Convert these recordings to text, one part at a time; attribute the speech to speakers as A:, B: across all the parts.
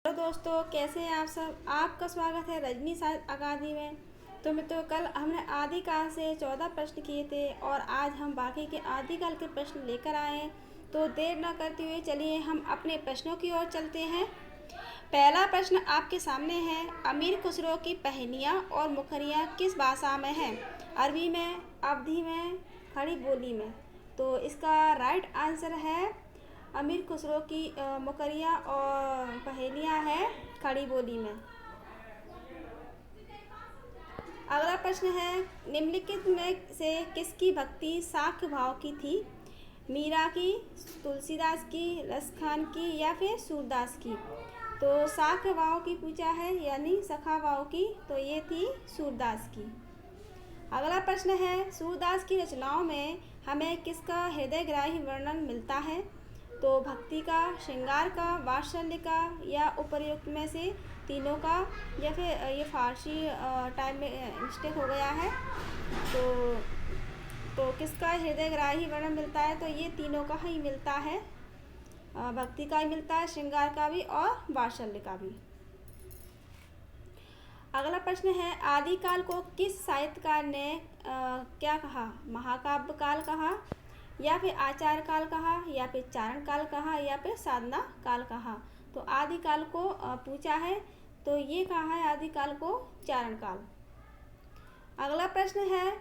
A: Hello दोस्तों, कैसे हैं आप सब। आपका स्वागत है रजनी साहित्य अकादमी में। तो मित्रों, कल हमने आदिकाल से 14 प्रश्न किए थे और आज हम बाकी के आदिकाल के प्रश्न लेकर आए हैं। तो देर न करते हुए चलिए हम अपने प्रश्नों की ओर चलते हैं। पहला प्रश्न आपके सामने है, अमीर खुसरो की पहेलियाँ और मुखरियाँ किस भाषा में हैं? अरबी में, अवधी में, खड़ी बोली में। तो इसका राइट आंसर है अमीर खुसरो की मुखरियाँ और पहेलियाँ हैं खड़ी बोली में। अगला प्रश्न है, निम्नलिखित में से किसकी भक्ति साख्य भाव की थी? मीरा की, तुलसीदास की, रसखान की या फिर सूरदास की? तो साख्य भाव की पूछा है, यानी सखा भाव की, तो ये थी सूरदास की। अगला प्रश्न है, सूरदास की रचनाओं में हमें किसका हृदयग्राही वर्णन मिलता है? तो भक्ति का, श्रृंगार का, वात्सल्य का या उपर्युक्त में से तीनों का, या फिर ये फारसी टाइम में मिस्टेक हो गया है। तो किसका हृदयग्राही वर्णन मिलता है? तो ये तीनों का ही मिलता है, भक्ति का ही मिलता है, श्रृंगार का भी और वात्सल्य का भी। अगला प्रश्न है, आदिकाल को किस साहित्यकार ने क्या कहा? महाकाव्य काल कहा, या फिर आचार्य काल कहा, या फिर चारण काल कहा, या फिर साधना काल कहा? तो आदिकाल को पूछा है, तो ये कहा है आदिकाल को चारण काल। अगला प्रश्न है,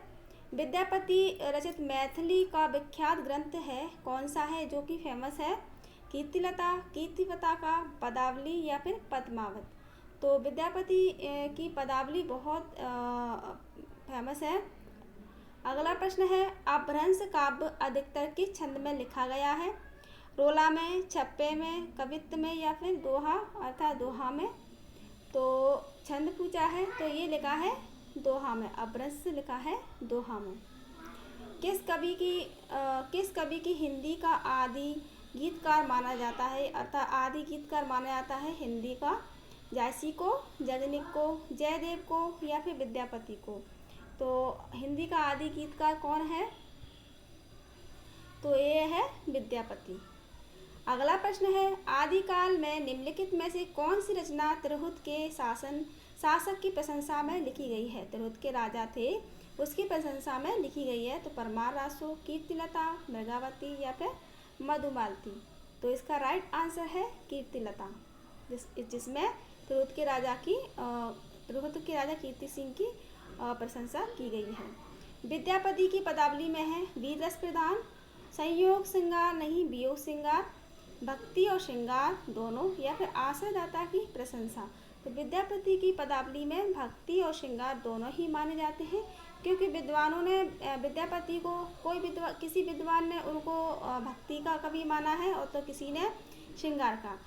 A: विद्यापति रचित मैथिली का विख्यात ग्रंथ है कौन सा है जो कि फेमस है? कीर्तिलता, कीर्ति पताका, पदावली या फिर पद्मावत? तो विद्यापति की पदावली बहुत फेमस है। अगला प्रश्न है, अपभ्रंश काव्य अधिकतर किस छंद में लिखा गया है? रोला में, छप्पे में, कवित्त में या फिर दोहा अर्थात दोहा में? तो छंद पूछा है, तो ये लिखा है दोहा में, अपभ्रंश लिखा है दोहा में। किस कवि की हिंदी का आदि गीतकार माना जाता है? अर्थात आदि गीतकार माना जाता है हिंदी का? जायसी को, जगनिक को, जयदेव को या फिर विद्यापति को? तो हिंदी का आदि गीतकार कौन है? तो ये है विद्यापति। अगला प्रश्न है, आदिकाल में निम्नलिखित में से कौन सी रचना तिरहुत के शासक की प्रशंसा में लिखी गई है? तिरहुत के राजा थे, उसकी प्रशंसा में लिखी गई है। तो परमार रासो, कीर्तिलता, मृगावती या फिर मधुमालती? तो इसका राइट आंसर है कीर्तिलता, जिसमें तिरहुत के राजा कीर्ति सिंह की प्रशंसा की गई है। विद्यापति की पदावली में है, वीर रस प्रधान, संयोग श्रृंगार नहीं वियोग श्रृंगार, भक्ति और श्रृंगार दोनों, या फिर आश्रयदाता की प्रशंसा? तो विद्यापति की पदावली में भक्ति और श्रृंगार दोनों ही माने जाते हैं, क्योंकि विद्वानों ने विद्यापति को किसी विद्वान ने उनको भक्ति का कवि माना है और तो किसी ने श्रृंगार का।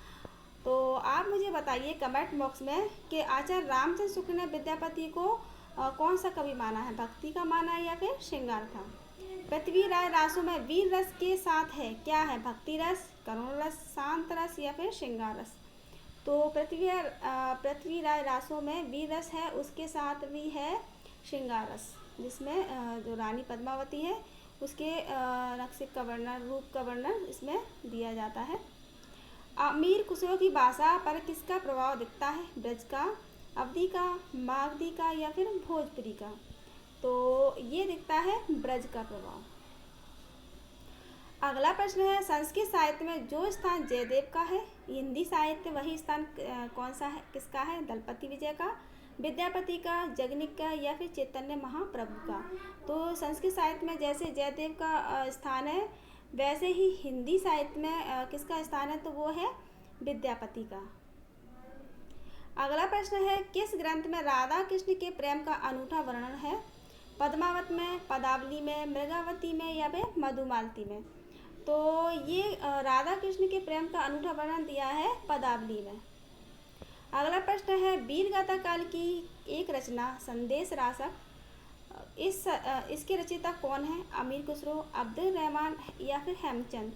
A: तो आप मुझे बताइए कमेंट बॉक्स में कि आचार्य रामचंद्र शुक्ल ने विद्यापति को कौन सा कवि माना है? भक्ति का माना है या फिर श्रृंगार का? पृथ्वी राय रासों में वीर रस के साथ है क्या है? भक्ति रस, करुण रस, शांत रस या फिर श्रृंगार रस? तो पृथ्वी राय रासों में वीर रस है, उसके साथ भी है श्रृंगार रस, जिसमें जो रानी पद्मावती है उसके नक्शिक का वर्णन, रूप का वर्णन इसमें दिया जाता है। अमीर खुसरो की भाषा पर किसका प्रभाव दिखता है? ब्रज का, अवधी का, मागधी का या फिर भोजपुरी का? तो ये दिखता है ब्रज का प्रभाव। अगला प्रश्न है, संस्कृत साहित्य में जो स्थान जयदेव का है, हिंदी साहित्य वही स्थान कौन सा है, किसका है? दलपति विजय का, विद्यापति का, जगनिक का या फिर चैतन्य महाप्रभु का? तो संस्कृत साहित्य में जैसे जयदेव का स्थान है, वैसे ही हिंदी साहित्य में किसका स्थान है? तो वो है विद्यापति का। अगला प्रश्न है, किस ग्रंथ में राधा कृष्ण के प्रेम का अनूठा वर्णन है? पद्मावत में, पदावली में, मृगावती में या फिर मधुमालती में? तो ये राधा कृष्ण के प्रेम का अनूठा वर्णन दिया है पदावली में। अगला प्रश्न है, वीरगाथा काल की एक रचना संदेश रासक, इसके रचयिता कौन है? अमीर खुसरो, अब्दुल रहमान या फिर हेमचंद?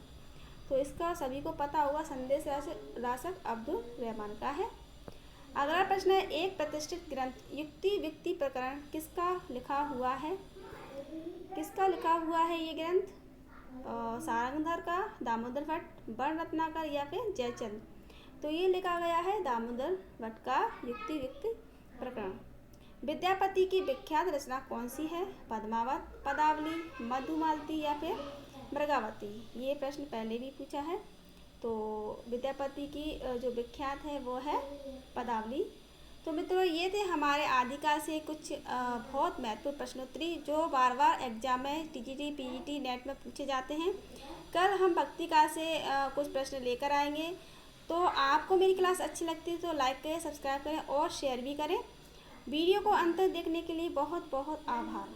A: तो इसका सभी को पता होगा, संदेश रासक अब्दुल रहमान का है। अगला प्रश्न है, एक प्रतिष्ठित ग्रंथ युक्ति विक्ति प्रकरण किसका लिखा हुआ है? किसका लिखा हुआ है ये ग्रंथ? सारंगधर का, दामोदर भट्ट, बण रत्नाकर या फिर जयचंद? तो ये लिखा गया है दामोदर भट्ट का युक्ति युक्त प्रकरण। विद्यापति की विख्यात रचना कौन सी है? पद्मावत, पदावली, मधुमालती या फिर मृगावती? ये प्रश्न पहले भी पूछा है। तो विद्यापति की जो विख्यात है वो है पदावली। तो मित्रों, ये थे हमारे आदिकाल से कुछ बहुत महत्वपूर्ण प्रश्नोत्तरी जो बार बार एग्जाम में टीजीटी, पीजीटी, नेट में पूछे जाते हैं। कल हम भक्तिकाल से कुछ प्रश्न लेकर आएंगे। तो आपको मेरी क्लास अच्छी लगती है तो लाइक करें, सब्सक्राइब करें और शेयर भी करें। वीडियो को अंत तक देखने के लिए बहुत बहुत आभार।